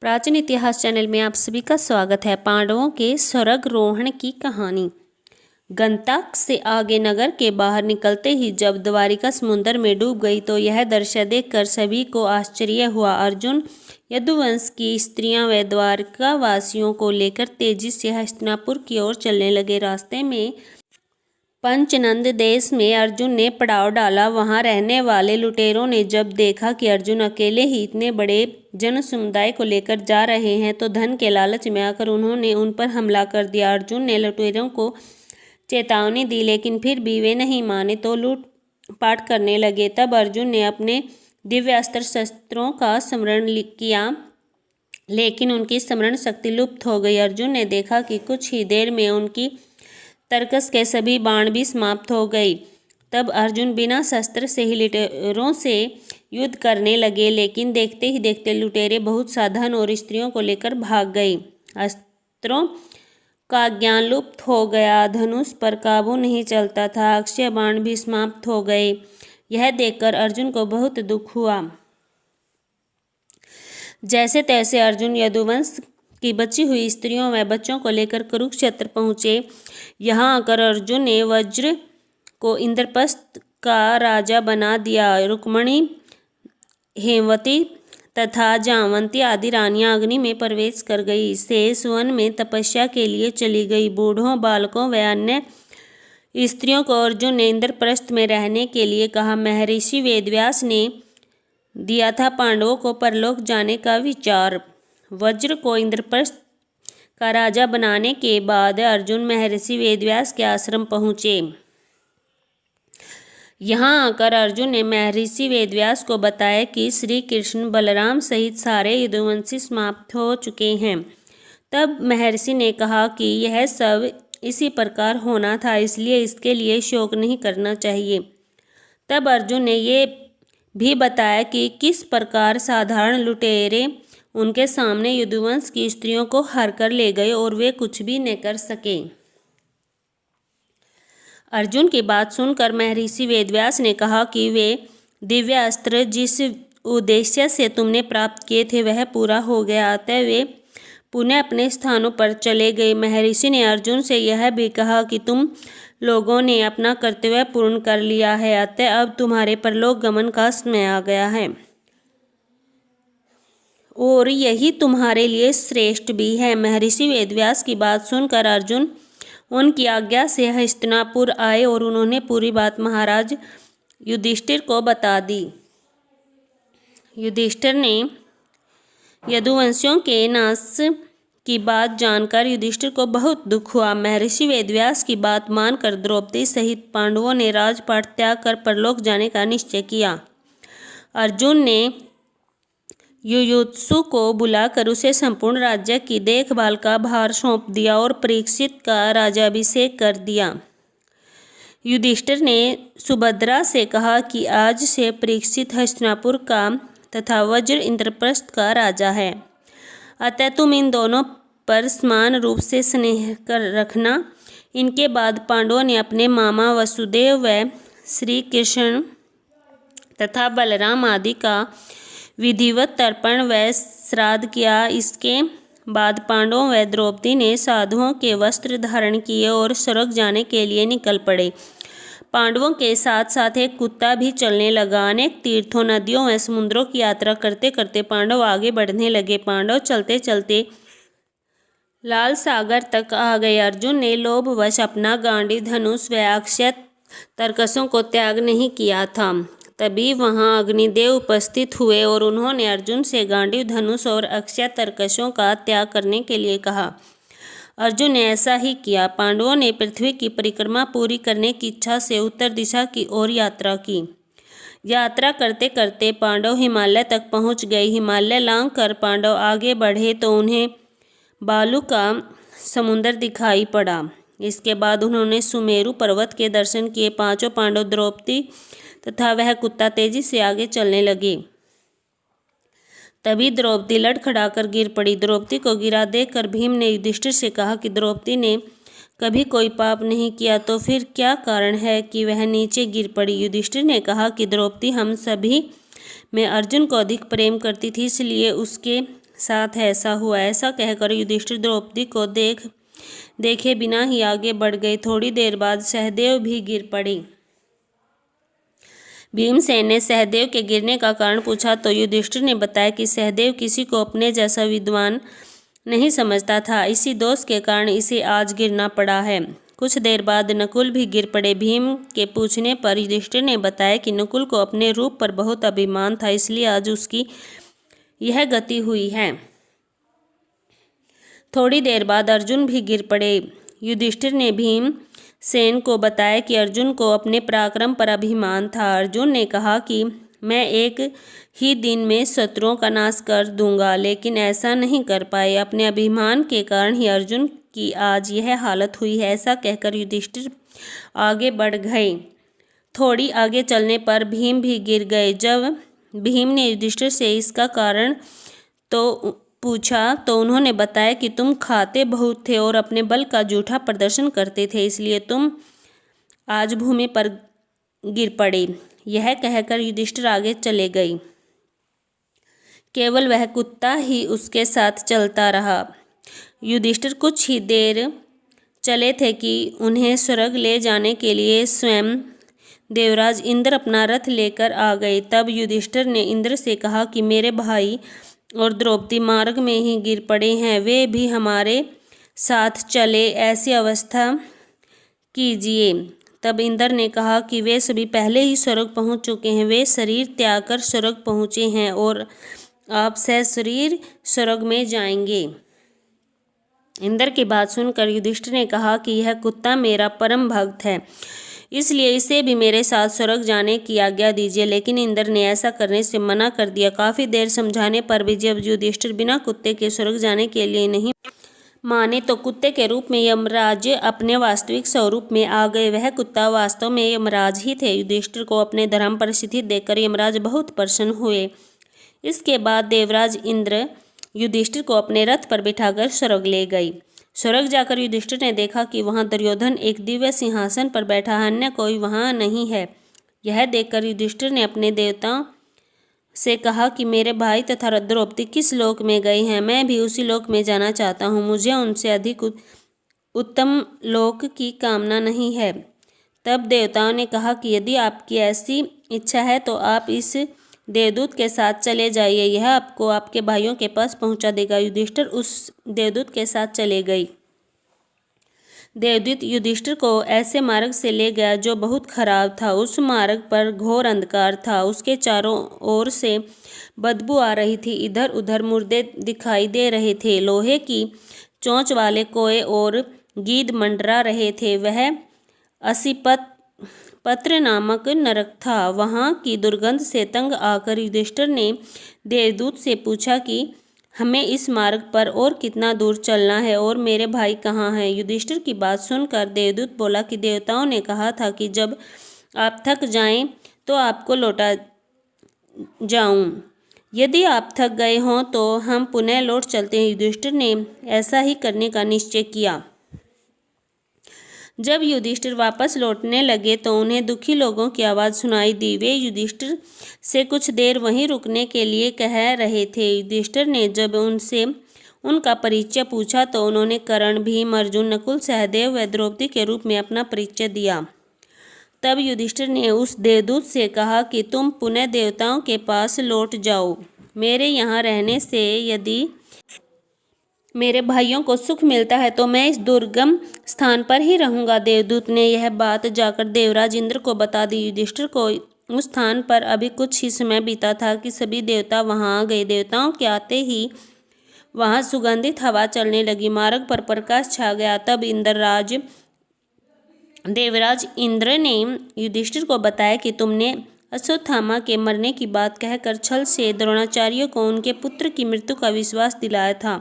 प्राचीन इतिहास चैनल में आप सभी का स्वागत है। पांडवों के स्वर्गारोहण की कहानी। गंतक से आगे नगर के बाहर निकलते ही जब द्वारिका समुद्र में डूब गई तो यह दृश्य देखकर सभी को आश्चर्य हुआ। अर्जुन यदुवंश की स्त्रियां व द्वारिका वासियों को लेकर तेजी से हस्तिनापुर की ओर चलने लगे। रास्ते में पंचनंद देश में अर्जुन ने पड़ाव डाला। वहां रहने वाले लुटेरों ने जब देखा कि अर्जुन अकेले ही इतने बड़े जन समुदाय को लेकर जा रहे हैं तो धन के लालच में आकर उन्होंने उन पर हमला कर दिया। अर्जुन ने लुटेरों को चेतावनी दी लेकिन फिर भी वे नहीं माने तो लूटपाट करने लगे। तब अर्जुन ने अपने दिव्य अस्त्र शस्त्रों का स्मरण किया लेकिन उनकी स्मरण शक्ति लुप्त हो गई। अर्जुन ने देखा कि कुछ ही देर में उनकी तरकस के सभी बाण भी समाप्त हो गई। तब अर्जुन बिना शस्त्र से ही लुटेरों से युद्ध करने लगे लेकिन देखते ही देखते लुटेरे बहुत साधन और स्त्रियों को लेकर भाग गई। अस्त्रों का ज्ञान लुप्त हो गया, धनुष पर काबू नहीं चलता था, अक्षय बाण भी समाप्त हो गए। यह देखकर अर्जुन को बहुत दुख हुआ। जैसे तैसे अर्जुन यदुवंश की बची हुई स्त्रियों व बच्चों को लेकर कुरुक्षेत्र पहुँचे। यहाँ आकर अर्जुन ने वज्र को इंद्रप्रस्थ का राजा बना दिया। रुक्मणी, हेमवती तथा जामवंती आदि रानियां अग्नि में प्रवेश कर गई। शेष वन में तपस्या के लिए चली गई। बूढ़ों, बालकों व अन्य स्त्रियों को अर्जुन ने इंद्रप्रस्थ में रहने के लिए कहा। महर्षि वेदव्यास ने दिया था पांडवों को परलोक जाने का विचार। वज्र को इंद्रप्रस्थ का राजा बनाने के बाद अर्जुन महर्षि वेदव्यास के आश्रम पहुँचे। यहाँ आकर अर्जुन ने महर्षि वेदव्यास को बताया कि श्री कृष्ण बलराम सहित सारे यदुवंशी समाप्त हो चुके हैं। तब महर्षि ने कहा कि यह सब इसी प्रकार होना था, इसलिए इसके लिए शोक नहीं करना चाहिए। तब अर्जुन ने ये भी बताया कि किस प्रकार साधारण लुटेरे उनके सामने यदुवंश की स्त्रियों को हर कर ले गए और वे कुछ भी न कर सके। अर्जुन की बात सुनकर महर्षि वेदव्यास ने कहा कि वे दिव्य अस्त्र जिस उद्देश्य से तुमने प्राप्त किए थे वह पूरा हो गया, अतः वे पुनः अपने स्थानों पर चले गए। महर्षि ने अर्जुन से यह भी कहा कि तुम लोगों ने अपना कर्तव्य पूर्ण कर लिया है, अतः अब तुम्हारे परलोक गमन का समय आ गया है और यही तुम्हारे लिए श्रेष्ठ भी है। महर्षि वेदव्यास की बात सुनकर अर्जुन उनकी आज्ञा से हस्तिनापुर आए और उन्होंने पूरी बात महाराज युधिष्ठिर को बता दी। युधिष्ठिर ने यदुवंशियों के नाश की बात जानकर युधिष्ठिर को बहुत दुख हुआ। महर्षि वेदव्यास की बात मानकर द्रौपदी सहित पांडवों ने राजपाट त्याग कर परलोक जाने का निश्चय किया। अर्जुन ने युयुत्सु को बुलाकर उसे संपूर्ण राज्य की देखभाल का भार सौंप दिया और परीक्षित का राज्याभिषेक कर दिया। युधिष्ठिर ने सुभद्रा से कहा कि आज से परीक्षित हस्तिनापुर का तथा वज्र इंद्रप्रस्थ का राजा है, अतः तुम इन दोनों पर समान रूप से स्नेह कर रखना। इनके बाद पांडवों ने अपने मामा वसुदेव व श्री कृष्ण तथा बलराम आदि का विधिवत तर्पण व श्राद्ध किया। इसके बाद पांडवों व द्रौपदी ने साधुओं के वस्त्र धारण किए और स्वर्ग जाने के लिए निकल पड़े। पांडवों के साथ साथ एक कुत्ता भी चलने लगा। अनेक तीर्थों, नदियों व समुद्रों की यात्रा करते करते पांडव आगे बढ़ने लगे। पांडव चलते चलते लाल सागर तक आ गए। अर्जुन ने लोभवश अपना गांडीव धनुष व अक्षय तरकसों को त्याग नहीं किया था। तभी वहां अग्निदेव उपस्थित हुए और उन्होंने अर्जुन से गांडीव धनुष और अक्षय तरकसों का त्याग करने के लिए कहा। अर्जुन ने ऐसा ही किया। पांडवों ने पृथ्वी की परिक्रमा पूरी करने की इच्छा से उत्तर दिशा की ओर यात्रा की। यात्रा करते करते पांडव हिमालय तक पहुंच गए। हिमालय लांघ कर पांडव आगे बढ़े तो उन्हें बालू का समुद्र दिखाई पड़ा। इसके बाद उन्होंने सुमेरु पर्वत के दर्शन किए। पांचों पांडव, द्रौपदी तथा वह कुत्ता तेजी से आगे चलने लगे। तभी द्रौपदी लड़खड़ाकर गिर पड़ी। द्रौपदी को गिरा देखकर भीम ने युधिष्ठिर से कहा कि द्रौपदी ने कभी कोई पाप नहीं किया तो फिर क्या कारण है कि वह नीचे गिर पड़ी। युधिष्ठिर ने कहा कि द्रौपदी हम सभी में अर्जुन को अधिक प्रेम करती थी, इसलिए उसके साथ ऐसा हुआ। ऐसा कहकर युधिष्ठिर द्रौपदी को देखे बिना ही आगे बढ़ गए। थोड़ी देर बाद सहदेव भी गिर पड़े। भीमसेन ने सहदेव के गिरने का कारण पूछा तो युधिष्ठिर ने बताया कि सहदेव किसी को अपने जैसा विद्वान नहीं समझता था, इसी दोष के कारण इसे आज गिरना पड़ा है। कुछ देर बाद नकुल भी गिर पड़े। भीम के पूछने पर युधिष्ठिर ने बताया कि नकुल को अपने रूप पर बहुत अभिमान था, इसलिए आज उसकी यह गति हुई है। थोड़ी देर बाद अर्जुन भी गिर पड़े। युधिष्ठिर ने भीमसेन को बताया कि अर्जुन को अपने पराक्रम पर अभिमान था। अर्जुन ने कहा कि मैं एक ही दिन में शत्रुओं का नाश कर दूंगा, लेकिन ऐसा नहीं कर पाए। अपने अभिमान के कारण ही अर्जुन की आज यह हालत हुई है। ऐसा कहकर युधिष्ठिर आगे बढ़ गए। थोड़ी आगे चलने पर भीम भी गिर गए। जब भीम ने युधिष्ठिर से इसका कारण पूछा तो उन्होंने बताया कि तुम खाते बहुत थे और अपने बल का झूठा प्रदर्शन करते थे, इसलिए तुम आज भूमि पर गिर पड़े। यह कहकर युधिष्ठिर आगे चले गए। केवल वह कुत्ता ही उसके साथ चलता रहा। युधिष्ठिर कुछ ही देर चले थे कि उन्हें स्वर्ग ले जाने के लिए स्वयं देवराज इंद्र अपना रथ लेकर आ गए। तब युधिष्ठिर ने इंद्र से कहा कि मेरे भाई और द्रौपदी मार्ग में ही गिर पड़े हैं, वे भी हमारे साथ चले, ऐसी अवस्था कीजिए। तब इंद्र ने कहा कि वे सभी पहले ही स्वर्ग पहुंच चुके हैं, वे शरीर त्याग कर स्वर्ग पहुँचे हैं और आप सशरीर स्वर्ग में जाएंगे। इंद्र की बात सुनकर युधिष्ठिर ने कहा कि यह कुत्ता मेरा परम भक्त है, इसलिए इसे भी मेरे साथ स्वर्ग जाने की आज्ञा दीजिए। लेकिन इंद्र ने ऐसा करने से मना कर दिया। काफी देर समझाने पर भी जब युधिष्ठिर बिना कुत्ते के स्वर्ग जाने के लिए नहीं माने तो कुत्ते के रूप में यमराज अपने वास्तविक स्वरूप में आ गए। वह कुत्ता वास्तव में यमराज ही थे। युधिष्ठिर को अपने धर्म पर स्थित देखकर यमराज बहुत प्रसन्न हुए। इसके बाद देवराज इंद्र युधिष्ठिर को अपने रथ पर बिठाकर स्वर्ग ले गई। स्वर्ग जाकर युधिष्ठिर ने देखा कि वहां दुर्योधन एक दिव्य सिंहासन पर बैठा है, अन्य कोई वहां नहीं है। यह देखकर युधिष्ठिर ने अपने देवताओं से कहा कि मेरे भाई तथा द्रौपदी किस लोक में गए हैं, मैं भी उसी लोक में जाना चाहता हूँ, मुझे उनसे अधिक उत्तम लोक की कामना नहीं है। तब देवताओं ने कहा कि यदि आपकी ऐसी इच्छा है तो आप इस देवदूत के साथ चले जाइए, यह आपको आपके भाइयों के पास पहुंचा देगा। युधिष्ठिर उस देवदूत के साथ चले गए। देवदूत युधिष्ठिर को ऐसे मार्ग से ले गया जो बहुत खराब था। उस मार्ग पर घोर अंधकार था, उसके चारों ओर से बदबू आ रही थी, इधर उधर मुर्दे दिखाई दे रहे थे, लोहे की चोंच वाले कोए और गीद मंडरा रहे थे। वह असीपत पत्र नामक नरक था। वहां की दुर्गंध से तंग आकर युधिष्ठिर ने देवदूत से पूछा कि हमें इस मार्ग पर और कितना दूर चलना है और मेरे भाई कहाँ हैं। युधिष्ठिर की बात सुनकर देवदूत बोला कि देवताओं ने कहा था कि जब आप थक जाएं तो आपको लौटा जाऊं, यदि आप थक गए हों तो हम पुनः लौट चलते हैं। युधिष्ठिर ने ऐसा ही करने का निश्चय किया। जब युधिष्ठिर वापस लौटने लगे तो उन्हें दुखी लोगों की आवाज़ सुनाई दी। वे युधिष्ठिर से कुछ देर वहीं रुकने के लिए कह रहे थे। युधिष्ठिर ने जब उनसे उनका परिचय पूछा तो उन्होंने कर्ण, भीम, अर्जुन, नकुल, सहदेव व द्रौपदी के रूप में अपना परिचय दिया। तब युधिष्ठिर ने उस देवदूत से कहा कि तुम पुनः देवताओं के पास लौट जाओ, मेरे यहाँ रहने से यदि मेरे भाइयों को सुख मिलता है तो मैं इस दुर्गम स्थान पर ही रहूंगा। देवदूत ने यह बात जाकर देवराज इंद्र को बता दी। युधिष्ठिर को उस स्थान पर अभी कुछ ही समय बीता था कि सभी देवता वहां आ गए। देवताओं के आते ही वहां सुगंधित हवा चलने लगी, मार्ग पर प्रकाश छा गया। तब देवराज इंद्र ने युधिष्ठिर को बताया कि तुमने अश्वत्थामा के मरने की बात कहकर छल से द्रोणाचार्य को उनके पुत्र की मृत्यु का विश्वास दिलाया था।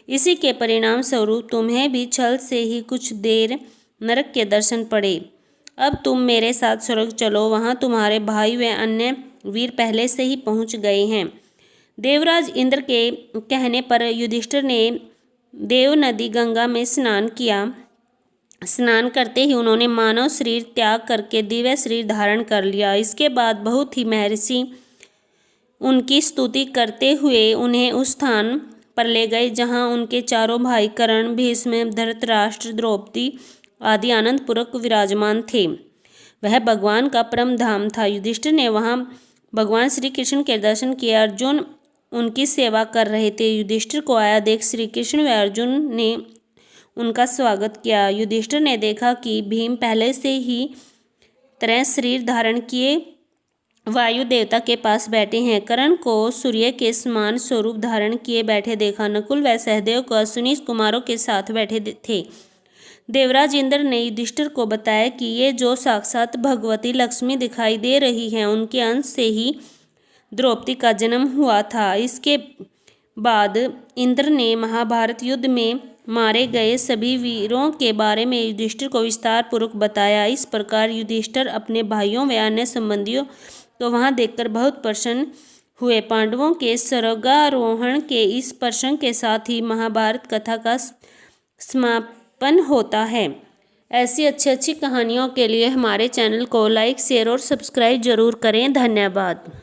इसी के परिणाम स्वरूप तुम्हें भी छल से ही कुछ देर नरक के दर्शन पड़े। अब तुम मेरे साथ स्वर्ग चलो, वहां तुम्हारे भाई व अन्य वीर पहले से ही पहुंच गए हैं। देवराज इंद्र के कहने पर युधिष्ठिर ने देव नदी गंगा में स्नान किया। स्नान करते ही उन्होंने मानव शरीर त्याग करके दिव्य शरीर धारण कर लिया। इसके बाद बहुत ही महर्षि उनकी स्तुति करते हुए उन्हें उस स्थान पर ले गए जहां उनके चारों भाई कर्ण, भीष्म, धृतराष्ट्र, द्रौपदी आदि आनंदपूर्वक विराजमान थे। वह भगवान का परम धाम था। युधिष्ठिर ने वहां भगवान श्री कृष्ण के दर्शन किए। अर्जुन उनकी सेवा कर रहे थे। युधिष्ठिर को आया देख श्री कृष्ण व अर्जुन ने उनका स्वागत किया। युधिष्ठिर ने देखा कि भीम पहले से ही तरह शरीर धारण किए वायु देवता के पास बैठे हैं। कर्ण को सूर्य के समान स्वरूप धारण किए बैठे देखा। नकुल व सहदेव को अश्विनी कुमारों के साथ बैठे थे। देवराज इंद्र ने युधिष्ठिर को बताया कि ये जो साक्षात भगवती लक्ष्मी दिखाई दे रही हैं, उनके अंश से ही द्रौपदी का जन्म हुआ था। इसके बाद इंद्र ने महाभारत युद्ध में मारे गए सभी वीरों के बारे में युधिष्ठिर को विस्तार पूर्वक बताया। इस प्रकार युधिष्ठिर अपने भाइयों व अन्य संबंधियों को वहां देखकर बहुत प्रसन्न हुए। पांडवों के स्वर्गारोहण के इस प्रसंग के साथ ही महाभारत कथा का समापन होता है। ऐसी अच्छी अच्छी कहानियों के लिए हमारे चैनल को लाइक, शेयर और सब्सक्राइब जरूर करें। धन्यवाद।